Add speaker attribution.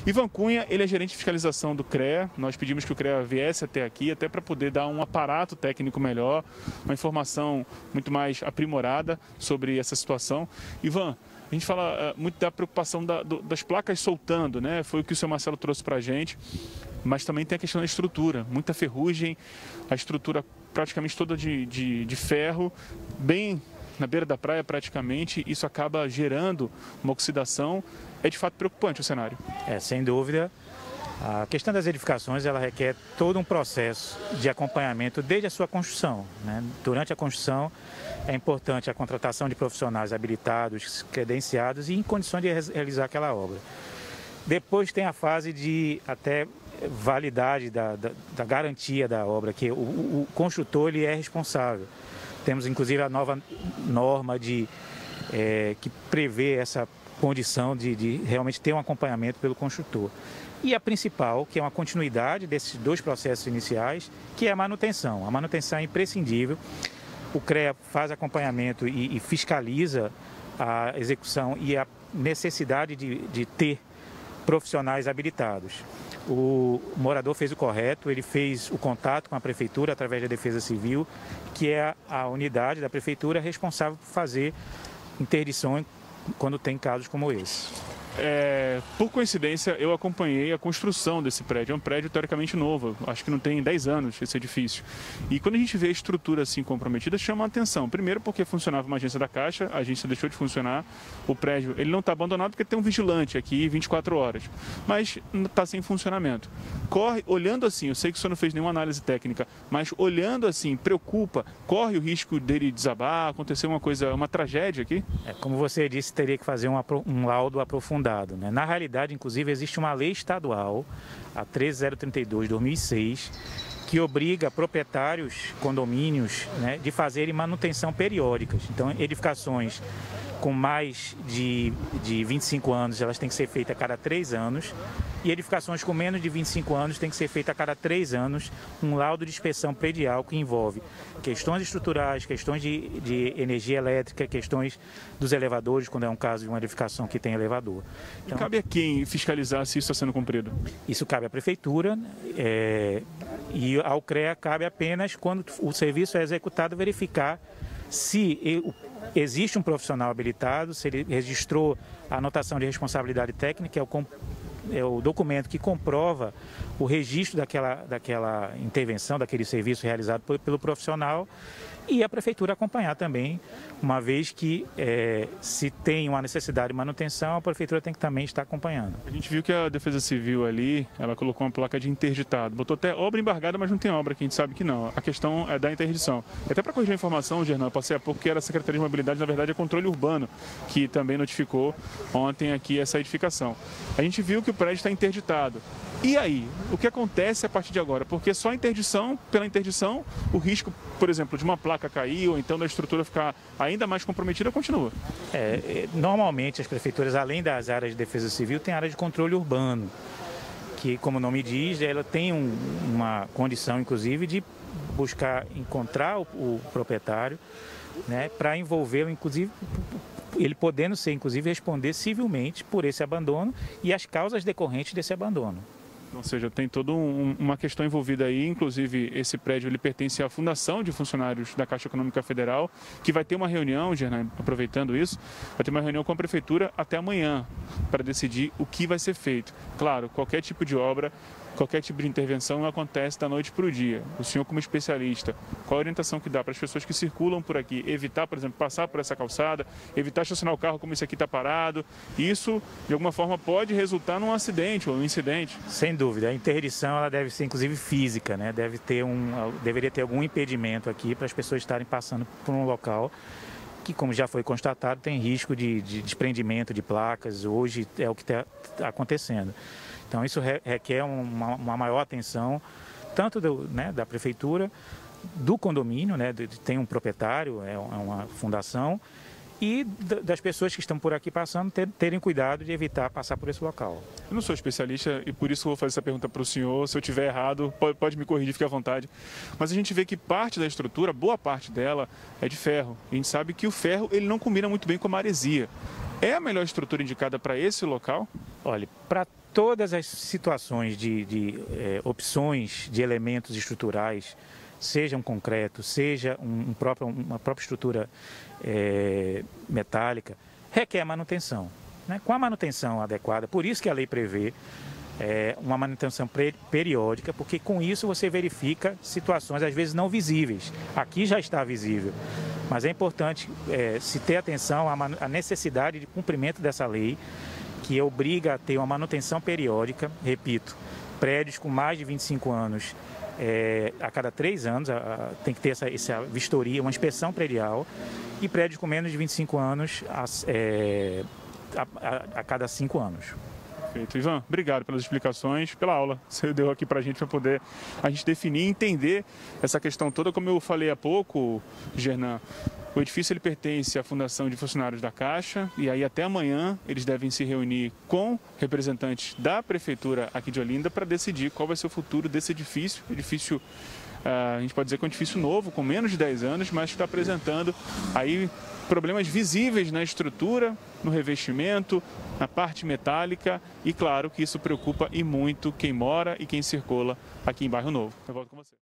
Speaker 1: Ivan Cunha, ele é gerente de fiscalização do CREA. Nós pedimos que o CREA viesse até aqui, até para poder dar um aparato técnico melhor, uma informação muito mais aprimorada sobre essa situação. Ivan, a gente fala muito da preocupação das placas soltando, né? Foi o que o seu Marcelo trouxe para a gente, mas também tem a questão da estrutura, muita ferrugem, a estrutura praticamente toda de ferro, bem na beira da praia praticamente, isso acaba gerando uma oxidação. É de fato preocupante o cenário.
Speaker 2: Sem dúvida. A questão das edificações, ela requer todo um processo de acompanhamento desde a sua construção, né? Durante a construção é importante a contratação de profissionais habilitados, credenciados e em condições de realizar aquela obra. Depois tem a fase de até validade da garantia da obra, que o construtor ele é responsável. Temos inclusive a nova norma que prevê essa condição de realmente ter um acompanhamento pelo construtor. E a principal, que é uma continuidade desses dois processos iniciais, que é a manutenção. A manutenção é imprescindível. O CREA faz acompanhamento e fiscaliza a execução e a necessidade de ter profissionais habilitados. O morador fez o correto, ele fez o contato com a prefeitura através da Defesa Civil, que é a unidade da prefeitura responsável por fazer interdição quando tem casos como esse.
Speaker 1: Por coincidência, eu acompanhei a construção desse prédio. É um prédio teoricamente novo, acho que não tem 10 anos esse edifício. E quando a gente vê a estrutura assim comprometida, chama a atenção. Primeiro porque funcionava uma agência da Caixa, a agência deixou de funcionar. O prédio ele não está abandonado porque tem um vigilante aqui 24 horas, mas está sem funcionamento. Olhando assim, eu sei que o senhor não fez nenhuma análise técnica, mas olhando assim, preocupa, corre o risco dele desabar, acontecer uma tragédia aqui?
Speaker 2: Como você disse, teria que fazer um laudo aprofundado. Né? Na realidade, inclusive, existe uma lei estadual, a 13032/2006, que obriga proprietários, condomínios, né, de fazerem manutenção periódicas. Então, edificações com mais de 25 anos, elas têm que ser feitas a cada 3 anos. E edificações com menos de 25 anos têm que ser feita a cada 3 anos um laudo de inspeção predial que envolve questões estruturais, questões de energia elétrica, questões dos elevadores, quando é um caso de uma edificação que tem elevador.
Speaker 1: Então, cabe a quem fiscalizar se isso está sendo cumprido?
Speaker 2: Isso cabe à prefeitura e ao CREA cabe apenas, quando o serviço é executado, verificar se existe um profissional habilitado, se ele registrou a anotação de responsabilidade técnica, é o documento que comprova o registro daquela intervenção, daquele serviço realizado pelo profissional, e a prefeitura acompanhar também, uma vez que se tem uma necessidade de manutenção, a prefeitura tem que também estar acompanhando.
Speaker 1: A gente viu que a Defesa Civil ali, ela colocou uma placa de interditado, botou até obra embargada, mas não tem obra aqui, a gente sabe que não. A questão é da interdição. Até para corrigir a informação, Gernan, eu passei há pouco que era a Secretaria de Mobilidade, na verdade é Controle Urbano, que também notificou ontem aqui essa edificação. A gente viu que o prédio está interditado. E aí, o que acontece a partir de agora? Porque só pela interdição, o risco, por exemplo, de uma placa cair ou então da estrutura ficar ainda mais comprometida continua.
Speaker 2: Normalmente as prefeituras, além das áreas de defesa civil, têm área de controle urbano, que, como o nome diz, ela tem uma condição, inclusive, de buscar encontrar o proprietário, né, para envolvê-lo, inclusive, ele podendo ser, inclusive, responder civilmente por esse abandono e as causas decorrentes desse abandono.
Speaker 1: Ou seja, tem toda uma questão envolvida aí, inclusive esse prédio ele pertence à Fundação de Funcionários da Caixa Econômica Federal, que vai ter uma reunião, Gernan, aproveitando isso, vai ter uma reunião com a Prefeitura até amanhã para decidir o que vai ser feito. Claro, qualquer tipo de obra, qualquer tipo de intervenção não acontece da noite para o dia. O senhor, como especialista, qual a orientação que dá para as pessoas que circulam por aqui? Evitar, por exemplo, passar por essa calçada, evitar estacionar o carro como esse aqui está parado. Isso, de alguma forma, pode resultar num acidente ou um incidente.
Speaker 2: Sem dúvida. A interdição ela deve ser, inclusive, física, né? Deveria ter algum impedimento aqui para as pessoas estarem passando por um local que, como já foi constatado, tem risco de desprendimento de placas. Hoje é o que está acontecendo. Então, isso requer uma maior atenção, tanto da prefeitura, do condomínio, né, tem um proprietário, é uma fundação, e das pessoas que estão por aqui passando terem cuidado de evitar passar por esse local.
Speaker 1: Eu não sou especialista e por isso eu vou fazer essa pergunta para o senhor. Se eu estiver errado, pode me corrigir, fique à vontade. Mas a gente vê que parte da estrutura, boa parte dela, é de ferro. E a gente sabe que o ferro ele não combina muito bem com a maresia. É a melhor estrutura indicada para esse local?
Speaker 2: Olha, para todas as situações de opções de elementos estruturais, seja um concreto, seja uma própria estrutura metálica, requer manutenção. Né? Com a manutenção adequada, por isso que a lei prevê uma manutenção periódica, porque com isso você verifica situações às vezes não visíveis. Aqui já está visível, mas é importante se ter atenção à necessidade de cumprimento dessa lei, que obriga a ter uma manutenção periódica, repito, prédios com mais de 25 anos, a cada 3 anos tem que ter essa vistoria, uma inspeção predial, e prédios com menos de 25 anos a cada 5 anos.
Speaker 1: Perfeito. Ivan, obrigado pelas explicações, pela aula que você deu aqui para a gente poder definir e entender essa questão toda. Como eu falei há pouco, Gernan, o edifício ele pertence à Fundação de Funcionários da Caixa e aí até amanhã eles devem se reunir com representantes da Prefeitura aqui de Olinda para decidir qual vai ser o futuro desse edifício. Edifício, a gente pode dizer que é um edifício novo, com menos de 10 anos, mas está apresentando aí problemas visíveis na estrutura, no revestimento, na parte metálica e claro que isso preocupa e muito quem mora e quem circula aqui em Bairro Novo. Eu volto com você.